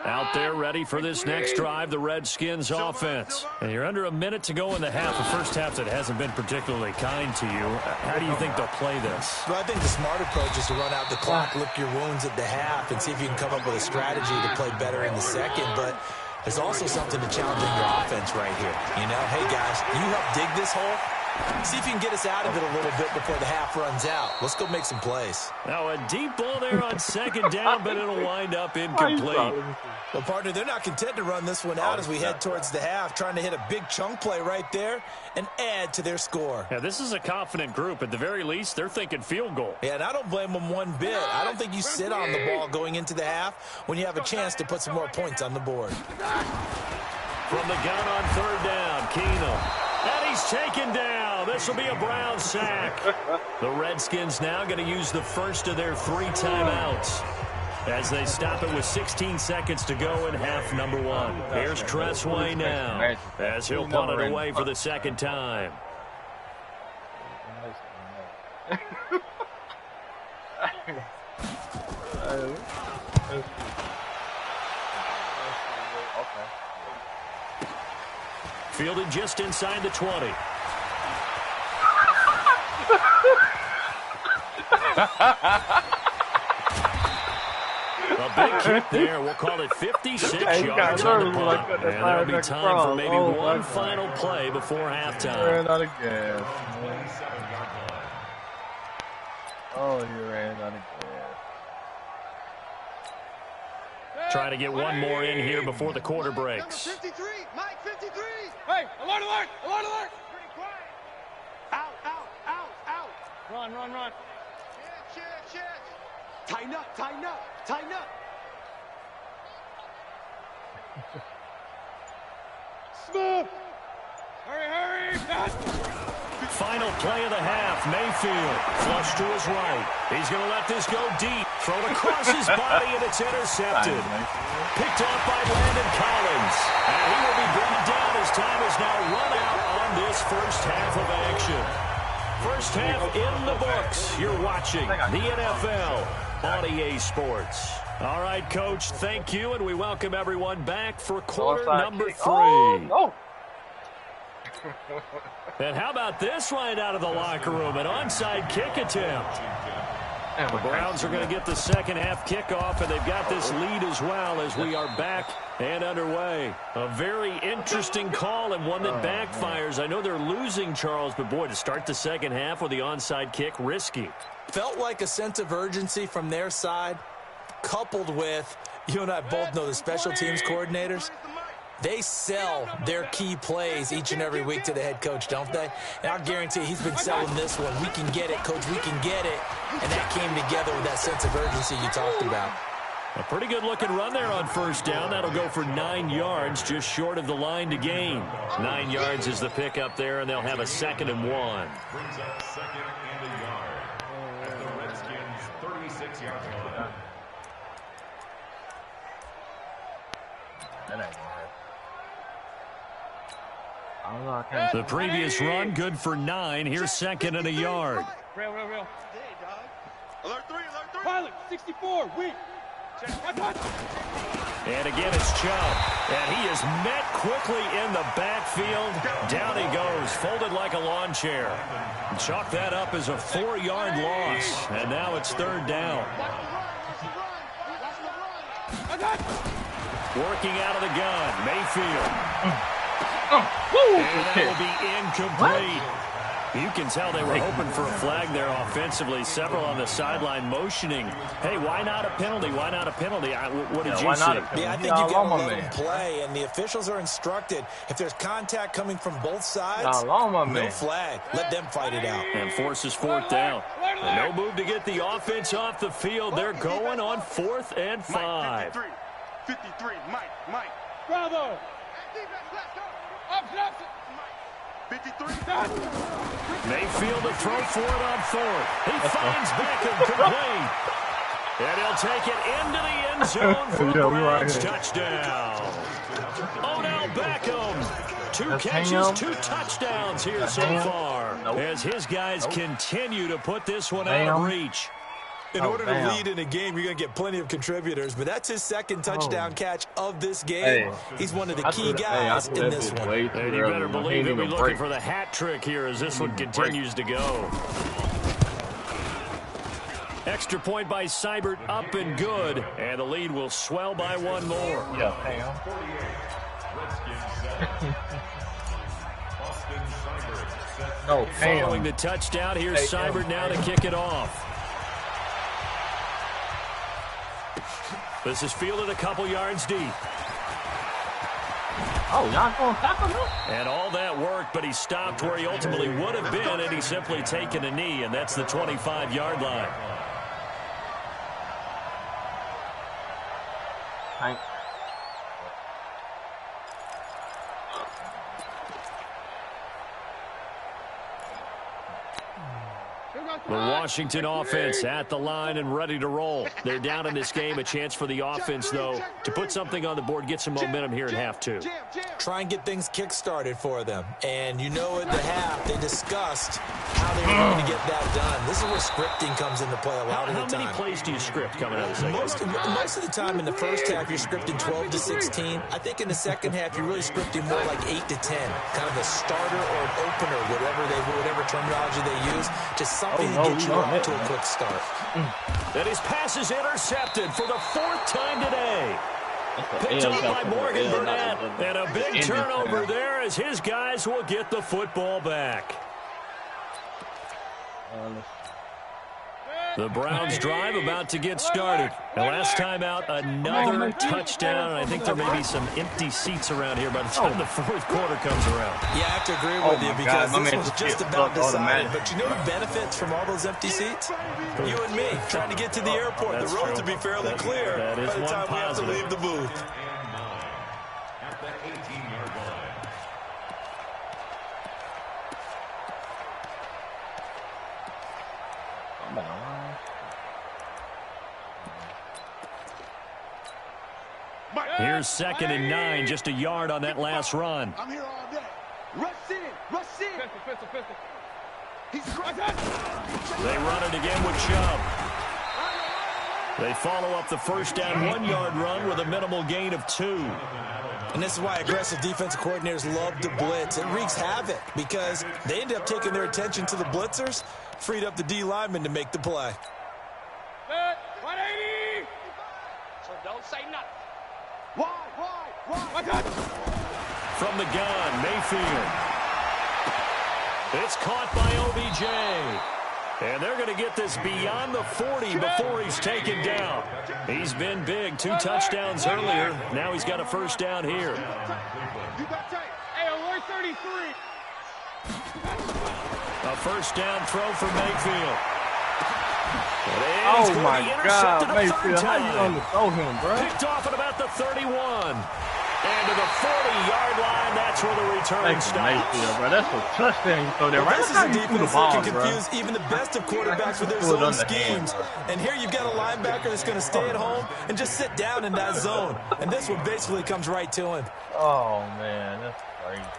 Out there ready for this next drive, the Redskins offense. And you're under a minute to go in the half. The first half that hasn't been particularly kind to you. How do you think they'll play this? Well, I think the smart approach is to run out the clock, lick your wounds at the half, and see if you can come up with a strategy to play better in the second. But there's also something to challenging your offense right here. You know, hey, guys, can you help dig this hole? See if you can get us out of it a little bit before the half runs out. Let's go make some plays. Now a deep ball there on second down, but it'll wind up incomplete. Well, partner, they're not content to run this one out as we head towards the half, trying to hit a big chunk play right there and add to their score. Yeah, this is a confident group. At the very least, they're thinking field goal. Yeah, and I don't blame them one bit. I don't think you sit on the ball going into the half when you have a chance to put some more points on the board. From the gun on third down, Keenum. And he's taken down. This will be a Brown sack. The Redskins now going to use the first of their 3 timeouts as they stop it with 16 seconds to go in half number 1. Here's Tressway now as he'll punt it away for the second time. Fielded just inside the 20. A big kick there. We'll call it 56 yards on the punt. And there'll be time for maybe one final play before halftime. Ran out of gas. Oh, you ran out of gas. Trying to get one more in here before the quarter breaks. 53, Mike, 53. Hey, alert, alert, alert, alert. Pretty quiet. Out, out, out, out. Run, run, run. Shit. Tighten up, tighten up, tighten up. Smooth. Hurry. Final play of the half. Mayfield flush to his right. He's going to let this go deep. Thrown across his body, and it's intercepted. Picked off by Landon Collins. And he will be brought down as time is now run out on this first half of action. First half in the books. You're watching the NFL on EA Sports. All right, Coach, thank you, and we welcome everyone back for quarter number 3. Oh, no. And how about this right out of the locker room? An onside kick attempt. The Browns are going to get the second half kickoff, and they've got this lead as well as we are back and underway. A very interesting call and one that backfires. I know they're losing, Charles, but boy, to start the second half with the onside kick, risky. Felt like a sense of urgency from their side, coupled with, you and I both know the special teams coordinators. They sell their key plays each and every week to the head coach, don't they? And I'll guarantee he's been selling this one. We can get it, Coach. We can get it. And that came together with that sense of urgency you talked about. A pretty good-looking run there on first down. That'll go for 9 yards, just short of the line to gain. 9 yards is the pick up there, and they'll have a 2nd and 1. Brings up 2nd and a yard at the Redskins' 36-yard line. The previous run, good for 9. Here's 2nd and a yard. Real. Alert 3. Pilot, 64, weak. And again, it's Chubb. And he is met quickly in the backfield. Down he goes, folded like a lawn chair. Chalk that up as a 4-yard loss. And now it's 3rd down. Working out of the gun, Mayfield. And that will be incomplete. You can tell they were hoping for a flag there offensively. Several on the sideline motioning. Hey, why not a penalty? Why not a penalty? What did you see? Yeah, I think you got to let them play, and the officials are instructed. If there's contact coming from both sides, no flag. Let them fight it out. And forces 4th down. No move to get the offense off the field. They're going on 4th and 5. 53, Mike. Bravo. Up. 53. Mayfield to throw for it on 4th. He finds Beckham complete. And he'll take it into the end zone for the Browns touchdown. Odell Beckham. 2 catches, 2 touchdowns here so far. As his guys continue to put this one out of reach. In order to lead in a game, you're going to get plenty of contributors, but that's his second touchdown catch of this game. He's one of the key guys in this one. And you better believe he'll be looking for the hat trick here as this one continues to go. Extra point by Seibert, up and good, and the lead will swell by one more. Yeah, Pam. No, Pam. Following the touchdown, here's Seibert now to kick it off. This is fielded a couple yards deep. Oh, y'all going to tackle him? And all that work, but he stopped where he ultimately would have been, and he's simply taken a knee, and that's the 25-yard line. Thanks. The Washington offense at the line and ready to roll. They're down in this game. A chance for the offense, though, to put something on the board, get some momentum here in half two. Try and get things kick-started for them. And you know at the half, they discussed how they were going to get that done. This is where scripting comes into play a lot of the time. How many plays do you script coming out of the second? Most of the time in the first half, you're scripting 12 to 16. I think in the second half, you're really scripting more like 8 to 10. Kind of a starter or an opener, whatever terminology they use. Just something to get you off to a quick start. And his pass is intercepted for the fourth time today. Picked up by Morgan Burnett. And a big turnover there as his guys will get the football back. The Browns drive about to get started. The last time out, another touchdown. I think there may be some empty seats around here by the time the fourth quarter comes around. Yeah, I have to agree with you because this was just about decided. But you know who benefits from all those empty seats? You and me, trying to get to the airport. The roads will be fairly clear by the time we have to leave the booth. At the 18-yard line. Here's 2nd and 9, just a yard on that last run. I'm here all day. Rush in. Pistol. They run it again with Chubb. They follow up the first down 1-yard run with a minimal gain of 2. And this is why aggressive defensive coordinators love to blitz. It wreaks havoc because they end up taking their attention to the blitzers, freed up the D lineman to make the play. 180. So don't say nothing. Why? From the gun, Mayfield. It's caught by OBJ. And they're going to get this beyond the 40 before he's taken down. He's been big. 2 touchdowns earlier. Now he's got a first down here. Hey, alert 33. A first down throw for Mayfield. Oh, my God. Mayfield, how you going to throw him, bro? Picked off at about the 31. And to the 40-yard line, that's where the return stops. Mayfield, bro. That's a touchdown you throw there. Well, right? this is a defense that can confuse even the best of quarterbacks with their zone schemes. And here you've got a linebacker that's going to stay at home and just sit down in that zone. And this one basically comes right to him. Oh, man. That's crazy, bro.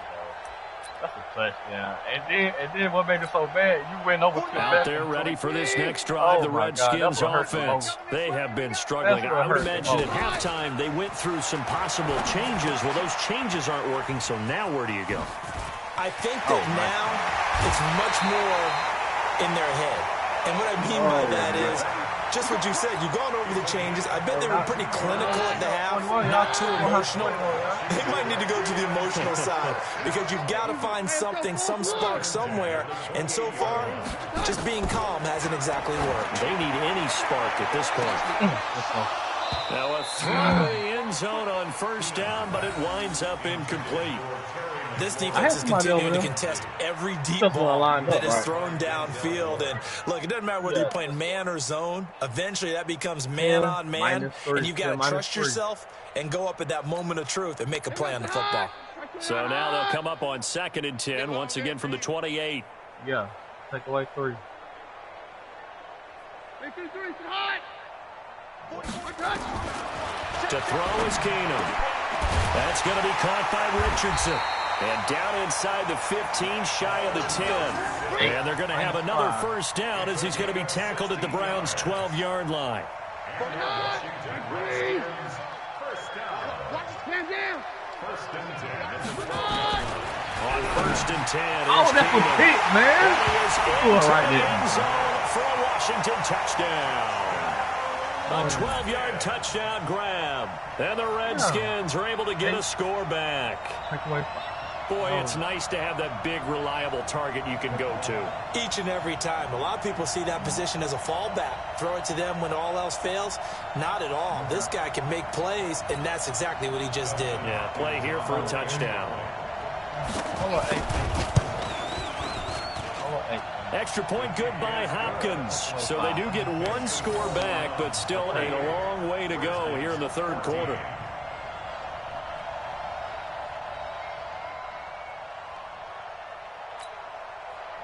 That's a touchdown. And then what made it so bad, you went over to out there ready for this next drive, the Redskins offense. They have been struggling. I would imagine at halftime they went through some possible changes. Well, those changes aren't working, so now where do you go? I think that now it's much more in their head. And what I mean by that is just what you said. You've gone over the changes. I bet they were pretty clinical at the half, not too emotional. They might need to go to the emotional side because you've got to find something, some spark somewhere. And so far, just being calm hasn't exactly worked. They need any spark at this point. Now a throw in the end zone on first down, but it winds up incomplete. This defense is continuing to contest every deep ball that is thrown downfield. And look, it doesn't matter whether you're playing man or zone. Eventually, that becomes man on man, and you've got to trust yourself and go up at that moment of truth and make a play on the football. So now they'll come up on 2nd and 10, once again from the 28. Yeah, take away 3. To throw is Keenum. That's going to be caught by Richardson. And down inside the 15, shy of the 10. And they're going to have another first down as he's going to be tackled at the Browns' 12-yard line. First down. First and 10. On first and 10. Oh, that's a pick, man. Right end zone for a Washington touchdown. A 12-yard touchdown grab. And the Redskins are able to get a score back. Boy, it's nice to have that big, reliable target you can go to. Each and every time. A lot of people see that position as a fallback. Throw it to them when all else fails. Not at all. This guy can make plays, and that's exactly what he just did. Yeah, play here for a touchdown. Extra point good by Hopkins. So they do get one score back, but still a long way to go here in the third quarter.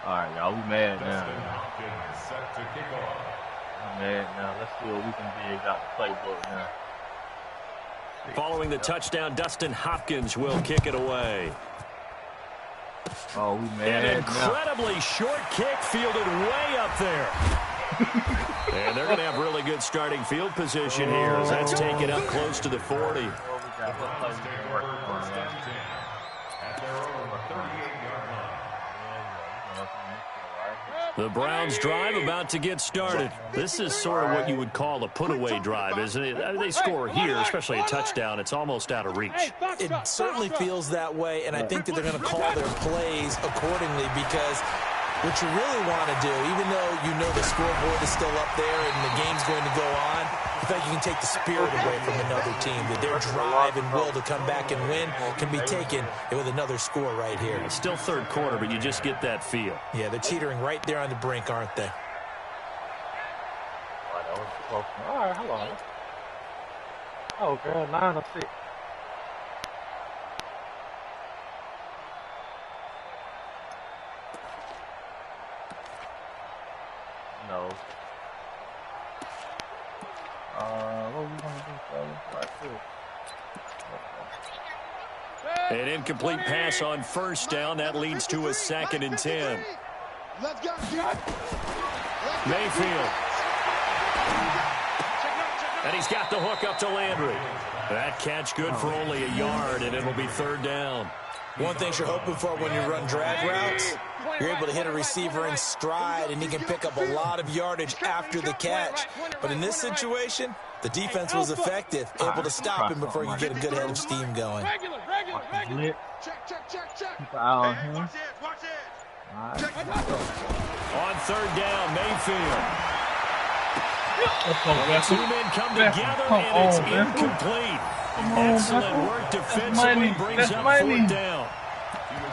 All right, y'all, we mad now. Set to kick off. I'm mad now. Let's see what we can dig out the playbook now. Following the touchdown, Dustin Hopkins will kick it away. Oh, we mad An incredibly short kick fielded way up there. And they're going to have really good starting field position here as that's taken up close to the 40. At their own 38-yard line. The Browns drive about to get started. This is sort of what you would call a put-away drive, isn't it? They score here, especially a touchdown. It's almost out of reach. It certainly feels that way, and I think that they're going to call their plays accordingly because what you really want to do, even though you know the scoreboard is still up there and the game's going to go on, I think you can take the spirit away from another team, that their drive and will to come back and win can be taken with another score right here. It's still third quarter, but you just get that feel. Yeah, they're teetering right there on the brink, aren't they? All right, hold on. Oh, girl, 9 or 6. No. What are we going to do, fellas? An incomplete pass on first down. That leads to a 2nd and 10. Let's go. Mayfield. And he's got the hook up to Landry. That catch good for only a yard, and it'll be third down. One thing you're hoping for when you run drag routes, you're able to hit a receiver in stride, and he can pick up a lot of yardage after the catch. But in this situation, the defense was effective, able to stop him before he could get a good head of steam going. Check. Keep an eye on him. On third down, Mayfield. Two men come together, and it's incomplete. Excellent work defensively, brings up fourth down.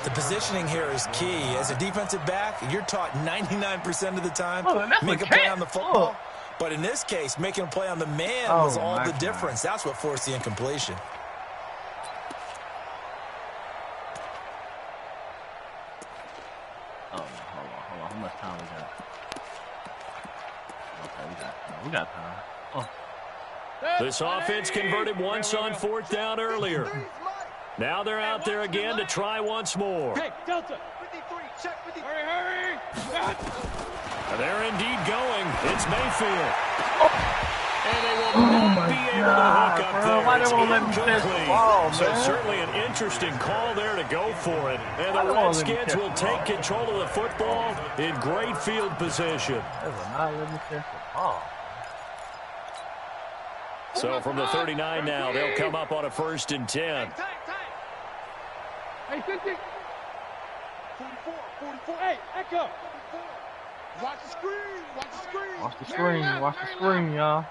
The positioning here is key. As a defensive back, you're taught 99% of the time, make a play on the football. But in this case, making a play on the man was all the difference. That's what forced the incompletion. Hold on. How much time we got? Okay, we got time. Oh. This offense converted once on fourth down earlier. Now they're out there again to try once more. Hey, Delta. 53, check 53. Hurry. They're indeed going. It's Mayfield. And they will not be able to hook up there. It's incomplete. So certainly an interesting call there to go for it. And the Redskins will take control of the football in great field position. So from the 39 now, they'll come up on a 1st and 10. Hey, 50. 44. Hey, Echo. Watch the screen. Watch the screen, y'all.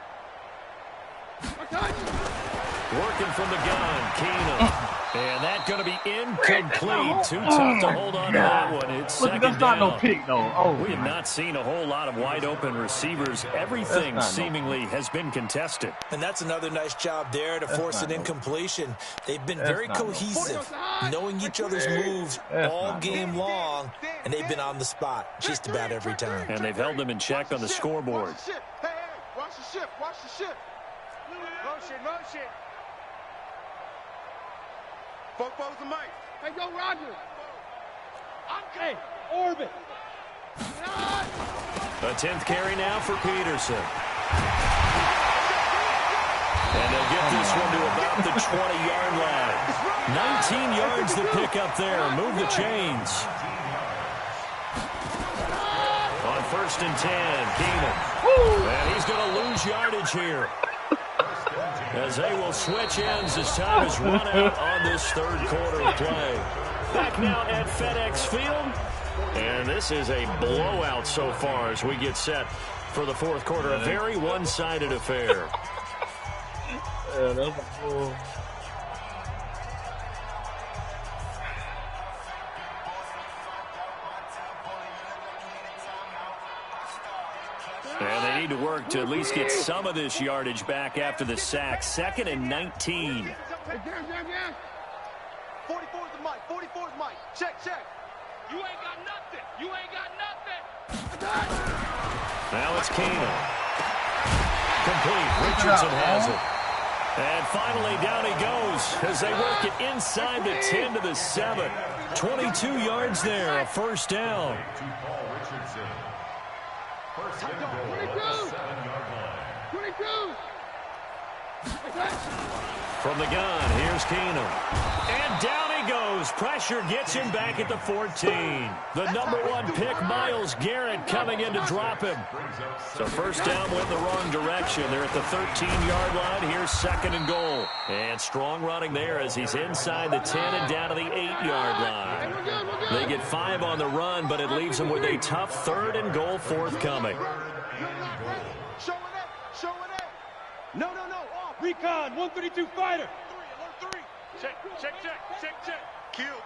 Working from the gun, Keenum. And that's going to be incomplete. Too tough to hold on to that one. It's second that's not down. no pick, though. We have not seen a whole lot of wide-open receivers. Everything seemingly has been contested. And that's another nice job there to force an incompletion. They've been very cohesive, knowing each other's moves all game long, and they've been on the spot just about every time. And they've held them in check on the scoreboard. Hey, watch the ship. Motion. Football's the mic. Hey, go, Roger. Okay, orbit. A 10th carry now for Peterson. And they'll get this one to about the 20-yard line. 19 yards to pick up there. Move the chains. On 1st and 10, Keenan. And he's going to lose yardage here. As they will switch ends as time is run out on this third quarter of play. Back now at FedEx Field. And this is a blowout so far as we get set for the fourth quarter. A very one-sided affair. Yeah, that's a bull. And they need to work to at least get some of this yardage back after the sack. 2nd and 19. 44's the mic. 44's mic. Check. You ain't got nothing. You ain't got nothing. Now it's Keenan. Complete. Richardson has it. And finally, down he goes as they work it inside the 10 to the 7. 22 yards there, a first down. First and goal, 7-yard line. 22. From the gun, here's Keenan. And down he goes. Pressure gets him back at the 14. The #1 pick, Myles Garrett, coming in to drop him. So first down went the wrong direction. They're at the 13-yard line. Here's 2nd and goal. And strong running there as he's inside the 10 and down to the 8-yard line. They get 5 on the run, but it leaves them with a tough 3rd and goal forthcoming. Show it up. No. Off. Recon, 132 fighter. 3, alert 3. Check. Kill.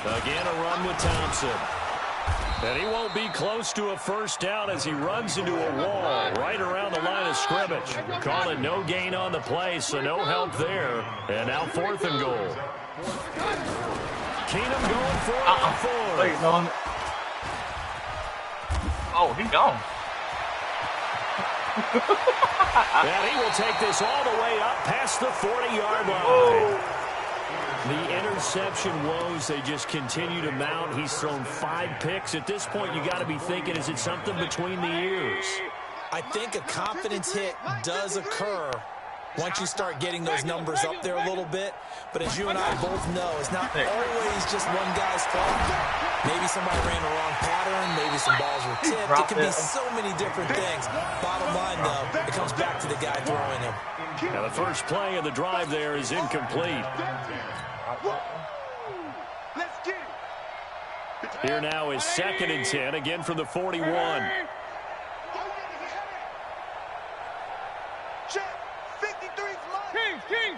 Again, a run with Thompson. And he won't be close to a first down as he runs into a wall right around the line of scrimmage. Call it no gain on the play, so no help there. And now 4th and goal. Keenum going for it on 4. Wait, no. Oh, he gone. And he will take this all the way up past the 40-yard line. The interception woes, they just continue to mount. He's thrown 5 picks. At this point, you got to be thinking, is it something between the ears? I think a confidence hit does occur once you start getting those numbers up there a little bit. But as you and I both know, it's not always just one guy's fault. Maybe somebody ran the wrong pattern. Maybe some balls were tipped. It can be so many different things. Bottom line, though, it comes back to the guy throwing him. Now, the first play of the drive there is incomplete. Let's get it. Here now is 2nd and 10, again from the 41. Check. 53's mine. King.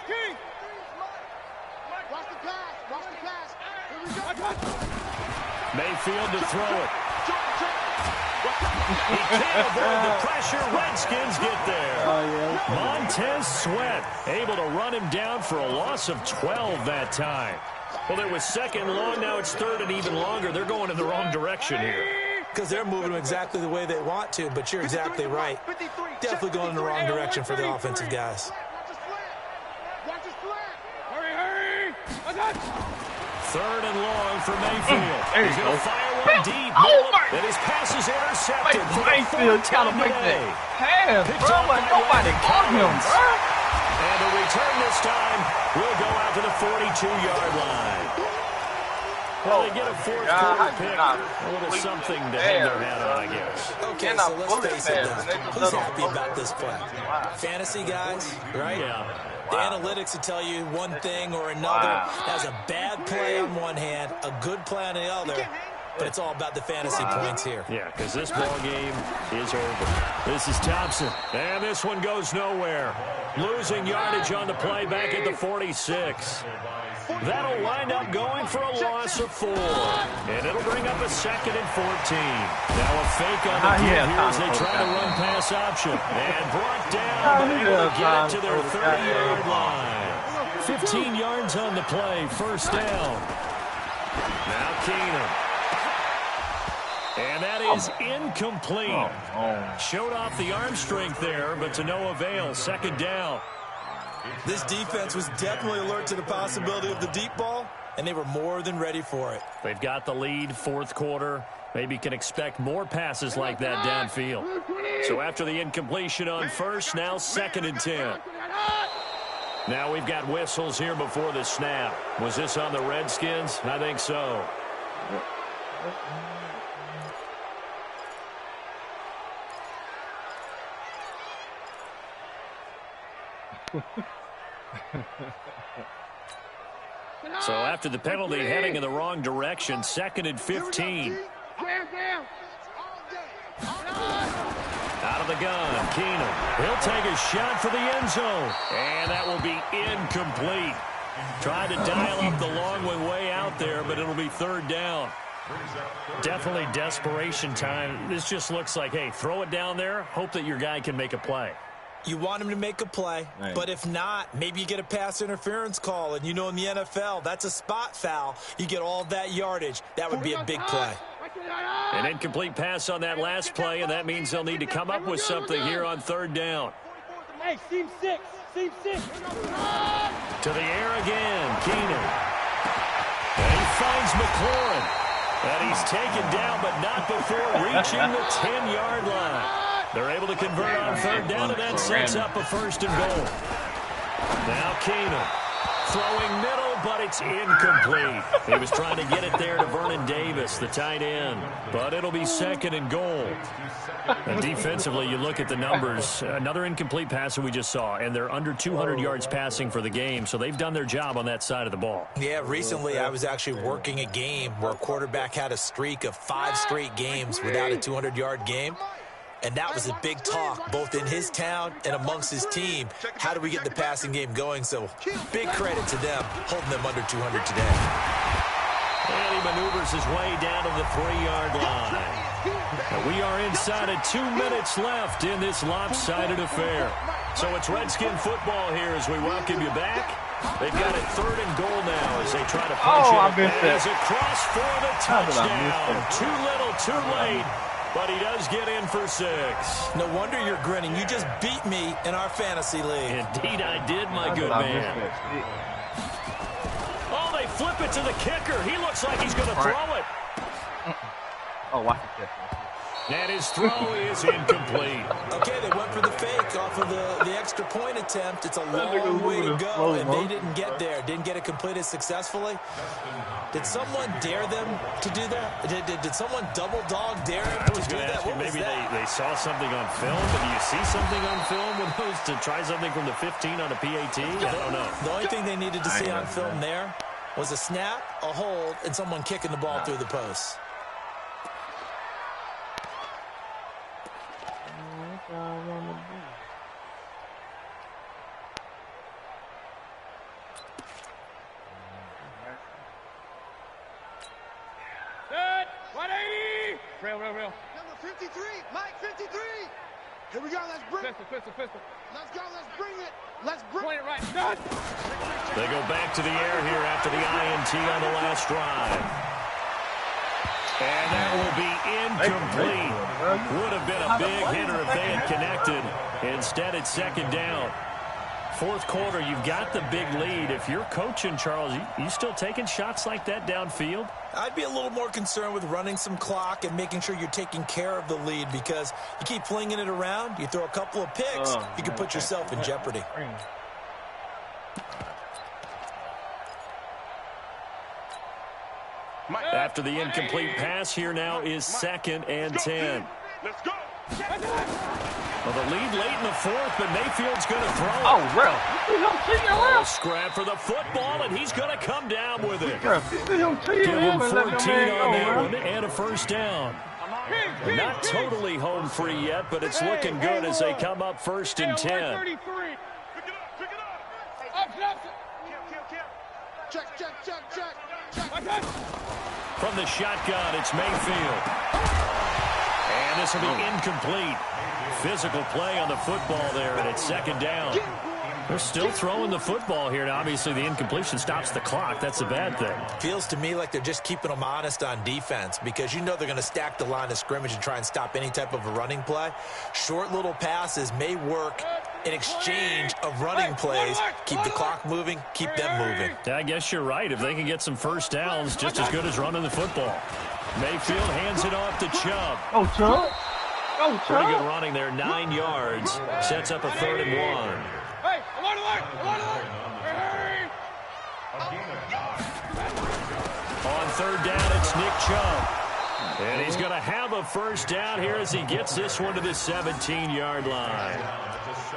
Watch the pass. Here we go. Mayfield to throw it. He can't avoid the pressure. Redskins get there. Montez Sweat able to run him down for a loss of 12 that time. Well, it was 2nd long. Now it's 3rd and even longer. They're going in the wrong direction here. Because they're moving them exactly the way they want to, but you're exactly right. Definitely going in the wrong direction for the offensive guys. Watch his flat. Hurry. 3rd and long for Mayfield. There you He's going go. to fire one deep. And his pass is intercepted. Mayfield trying to make that pass, bro. Like nobody caught him, bro. And the return this time will go out to the 42-yard line. Well, they get a 4th quarter pick. A little something to hang their hat on, I guess. Okay, so let's face it now. Who's happy about this play? Fantasy guys, right? Yeah. The analytics will tell you one thing or another. That's a bad play on one hand, a good play on the other. But it's all about the fantasy points here. Yeah, because this ball game is over. This is Thompson. And this one goes nowhere. Losing yardage on the play back at the 46. That'll wind up going for a loss of 4. And it'll bring up a 2nd and 14. Now a fake on the give here as they try to run pass option. And brought down, but able to get it to their 30-yard line. 15 yards on the play, first down. Now Keenan. And that is incomplete. Showed off the arm strength there, but to no avail. 2nd down. This defense was definitely alert to the possibility of the deep ball, and they were more than ready for it. They've got the lead, fourth quarter. Maybe can expect more passes like that downfield. So after the incompletion on first, now 2nd and 10. Now we've got whistles here before the snap. Was this on the Redskins? I think so. So after the penalty, heading in the wrong direction, 2nd and 15. Out of the gun, Keenum. He'll take a shot for the end zone. And that will be incomplete. Tried to dial up the long way out there, but it'll be 3rd down. Definitely desperation time. This just looks like, hey, throw it down there, hope that your guy can make a play. You want him to make a play, but if not, maybe you get a pass interference call. And you know in the NFL, that's a spot foul. You get all that yardage. That would be a big play. An incomplete pass on that last play, and that means they'll need to come up with something here on 3rd down. Hey, seam 6. Seam 6. To the air again, Keenum. And he finds McLaurin. And he's taken down, but not before reaching the 10-yard line. They're able to convert on 3rd down, and that sets up a 1st and goal. Now Keenum throwing middle, but it's incomplete. He was trying to get it there to Vernon Davis, the tight end. But it'll be 2nd and goal. And defensively, you look at the numbers. Another incomplete pass that we just saw, and they're under 200 yards passing for the game, so they've done their job on that side of the ball. Yeah, recently I was actually working a game where a quarterback had a streak of 5 straight games without a 200-yard game. And that was a big talk, both in his town and amongst his team. How do we get the passing game going? So big credit to them, holding them under 200 today. And he maneuvers his way down to the 3-yard line. And we are inside of 2 minutes left in this lopsided affair. So it's Redskin football here as we welcome you back. They've got it 3rd and goal now as they try to punch it. And it's across for the touchdown. Too little, too late. But he does get in for 6. No wonder you're grinning. You just beat me in our fantasy league. Indeed I did, my good man. Oh, they flip it to the kicker. He looks like he's going to throw it. Oh, watch the kicker. And his throw is incomplete. Okay, they went for the fake off of the extra point attempt. It's a long way to go, and they didn't get there. Didn't get it completed successfully. Did someone dare them to do that? Did someone double dog dare them to do that? What was maybe that? they saw something on film, but do you see something on film with those to try something from the 15 on a PAT? I don't know. The only thing they needed to see on film there was a snap, a hold, and someone kicking the ball through the post. Set. 180. Real. Number 53, Mike 53. Here we go, let's bring it. Pistol. Let's go, let's bring it. Let's bring Point it right. Done. They go back to the air here after the INT on the last drive. And that will be incomplete. Would have been a big hitter if they had connected. Instead, it's 2nd down. 4th quarter, you've got the big lead. If you're coaching, Charles, you still taking shots like that downfield? I'd be a little more concerned with running some clock and making sure you're taking care of the lead, because you keep flinging it around, you throw a couple of picks, you can put yourself in jeopardy. After the incomplete pass, here now is 2nd and 10. Let's go. Well, the lead late in the 4th, but Mayfield's going to throw it. Oh, real. A scrap for the football, and he's going to come down with it. Give him 14 on that one and a 1st down. Not totally home free yet, but it's looking good as they come up 1st and 10. Pick it up. Check. From the shotgun, it's Mayfield. And this will be incomplete. Physical play on the football there, and it's 2nd down. They're still throwing the football here, and obviously the incompletion stops the clock. That's a bad thing. Feels to me like they're just keeping them honest on defense, because you know they're going to stack the line of scrimmage and try and stop any type of a running play. Short little passes may work an exchange of running plays. Keep the clock moving, keep them moving. I guess you're right. If they can get some first downs, just as good as running the football. Mayfield hands it off to Chubb. Oh, Chubb. Oh, Chubb. Pretty good running there, 9 yards. Sets up a 3rd and 1. Hey, I'm on the line. I'm on the line. Hey. On 3rd down, it's Nick Chubb. And he's going to have a first down here as he gets this one to the 17-yard line.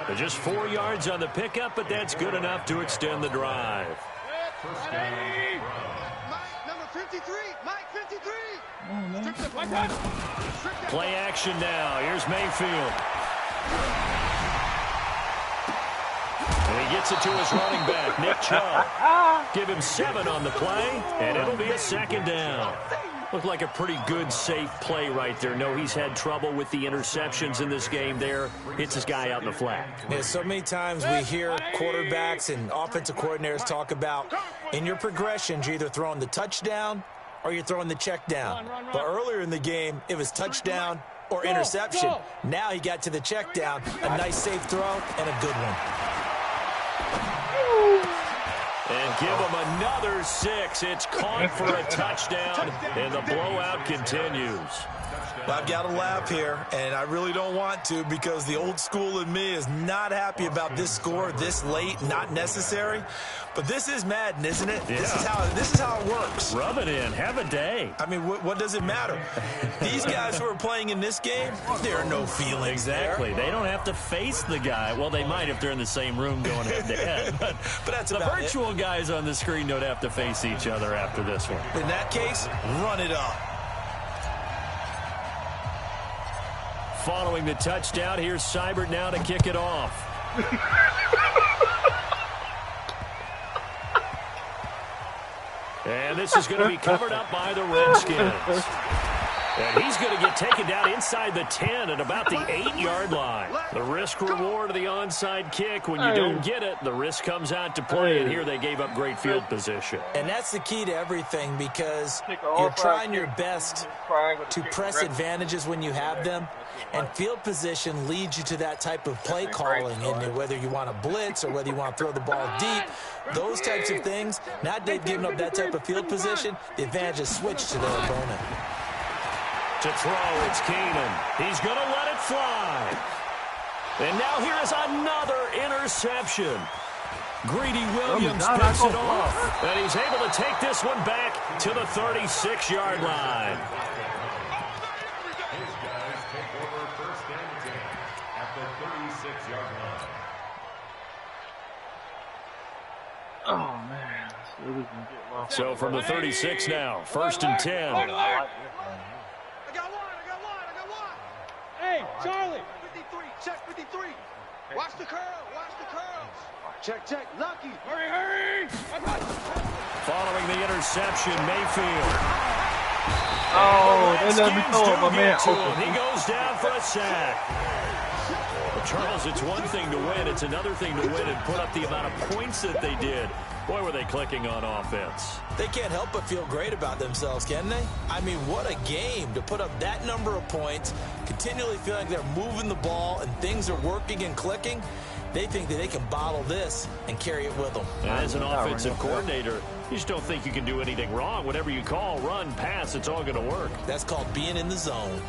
They're just 4 yards on the pickup, but that's good enough to extend the drive. Mike, number 53. Mike, 53. Play action now. Here's Mayfield. And he gets it to his running back, Nick Chubb. Give him 7 on the play, and it'll be a 2nd down. Looked like a pretty good, safe play right there. No, he's had trouble with the interceptions in this game there. Hits his guy out in the flat. Yeah, so many times we hear quarterbacks and offensive coordinators talk about in your progressions, you're either throwing the touchdown or you're throwing the check down. But earlier in the game, it was touchdown or interception. Now he got to the check down, a nice safe throw, and a good one. And give him another 6. It's caught for a touchdown, and the blowout continues. I've got to laugh here, and I really don't want to because the old school in me is not happy about this score this late, not necessary. But this is Madden, isn't it? Yeah. This is how it works. Rub it in. Have a day. I mean, what does it matter? These guys who are playing in this game, there are no feelings Exactly. there. They don't have to face the guy. Well, they might if they're in the same room going head-to-head. But that's the about virtual guys on the screen don't have to face each other after this one. In that case, run it up. Following the touchdown, here's Seibert now to kick it off. And this is going to be covered up by the Redskins. And he's going to get taken down inside the 10 at about the 8-yard line. The risk-reward of the onside kick. When you don't get it, the risk comes out to play. And here they gave up great field position. And that's the key to everything because you're trying your best to press advantages when you have them. And field position leads you to that type of play calling. And whether you want to blitz or whether you want to throw the ball deep, those types of things, now that they've given up that type of field position, the advantage is switched to their opponent. To throw, it's Keenan. He's going to let it fly. And now here is another interception. Greedy Williams picks it off. And he's able to take this one back to the 36-yard line. His guys take over 1st and 10 at the 36-yard line. Oh, man. So from the 36 now, 1st and 10. Hey, Charlie. 53. Check 53. Watch the curl. Watch the curls. Check. Lucky. Hurry. Following the interception, Mayfield. Oh, they let me throw up my man. He goes down for a sack. Well, Charles, it's one thing to win. It's another thing to win and put up the amount of points that they did. Boy, were they clicking on offense. They can't help but feel great about themselves, can they? I mean, what a game to put up that number of points, continually feeling like they're moving the ball and things are working and clicking. They think that they can bottle this and carry it with them. And as an offensive coordinator, you just don't think you can do anything wrong. Whatever you call, run, pass, it's all going to work. That's called being in the zone.